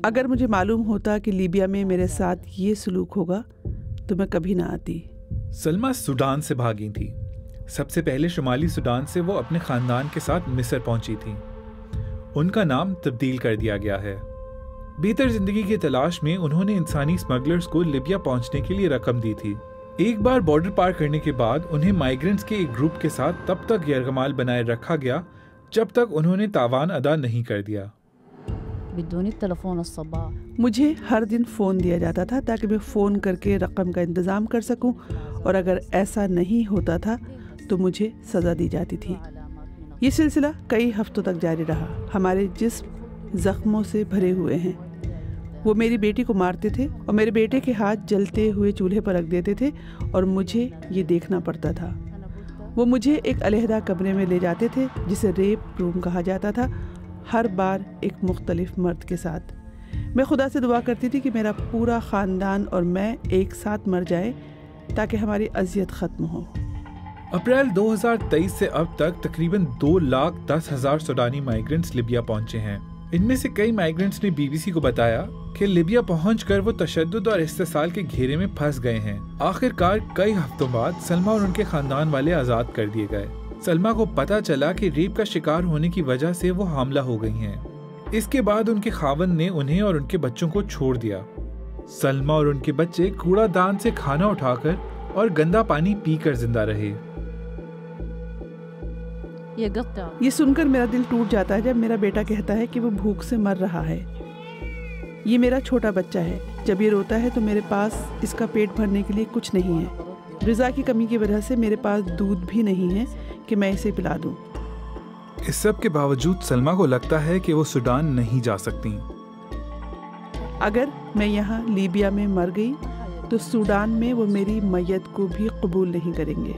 अगर मुझे मालूम होता कि लीबिया में मेरे साथ ये सलूक होगा तो मैं कभी ना आती। सलमा सूडान से भागी थी। सबसे पहले शुमाली सूडान से वो अपने खानदान के साथ मिस्र पहुंची थी। उनका नाम तब्दील कर दिया गया है। बेहतर जिंदगी की तलाश में उन्होंने इंसानी स्मगलर्स को लिबिया पहुंचने के लिए रकम दी थी। एक बार बॉर्डर पार करने के बाद उन्हें माइग्रेंट्स के एक ग्रुप के साथ तब तक यरगमाल बनाए रखा गया जब तक उन्होंने तावान अदा नहीं कर दिया। मुझे हर दिन फ़ोन दिया जाता था ताकि मैं फ़ोन करके रकम का इंतज़ाम कर सकूं, और अगर ऐसा नहीं होता था तो मुझे सज़ा दी जाती थी। ये सिलसिला कई हफ्तों तक जारी रहा। हमारे जिस्म ज़ख्मों से भरे हुए हैं। वो मेरी बेटी को मारते थे और मेरे बेटे के हाथ जलते हुए चूल्हे पर रख देते थे और मुझे ये देखना पड़ता था। वो मुझे एक अलहदा कमरे में ले जाते थे जिसे रेप रूम कहा जाता था, हर बार एक मुख्तलिफ मर्द के साथ। मैं खुदा से दुआ करती थी कि मेरा पूरा ख़ानदान और मैं एक साथ मर जाए ताकि हमारी अजियत ख़त्म हो। अप्रैल 2023 से अब तक तकरीबन 2,10,000 सूडानी माइग्रेंट्स लिबिया पहुंचे हैं। इनमें से कई माइग्रेंट्स ने बीबीसी को बताया कि लिबिया पहुंचकर वो तशद्दुद और इस्तेसाल के घेरे में फंस गए हैं। आखिरकार कई हफ्तों बाद सलमा और उनके खानदान वाले आज़ाद कर दिए गए। सलमा को पता चला कि रेप का शिकार होने की वजह से वो हामला हो गई हैं। इसके बाद उनके खावंद ने उन्हें और उनके बच्चों को छोड़ दिया। सलमा और उनके बच्चे कूड़ादान से खाना उठाकर और गंदा पानी पीकर जिंदा रहे। ये सुनकर मेरा दिल टूट जाता है जब मेरा बेटा कहता है कि वो भूख से मर रहा है। ये मेरा छोटा बच्चा है। जब ये रोता है तो मेरे पास इसका पेट भरने के लिए कुछ नहीं है। ग़िज़ा की कमी की वजह से मेरे पास दूध भी नहीं है कि मैं इसे पिला दूं। इस सब के बावजूद सलमा को लगता है कि वो सूडान नहीं जा सकती। अगर मैं यहाँ लीबिया में मर गई तो सूडान में वो मेरी मैयत को भी कबूल नहीं करेंगे।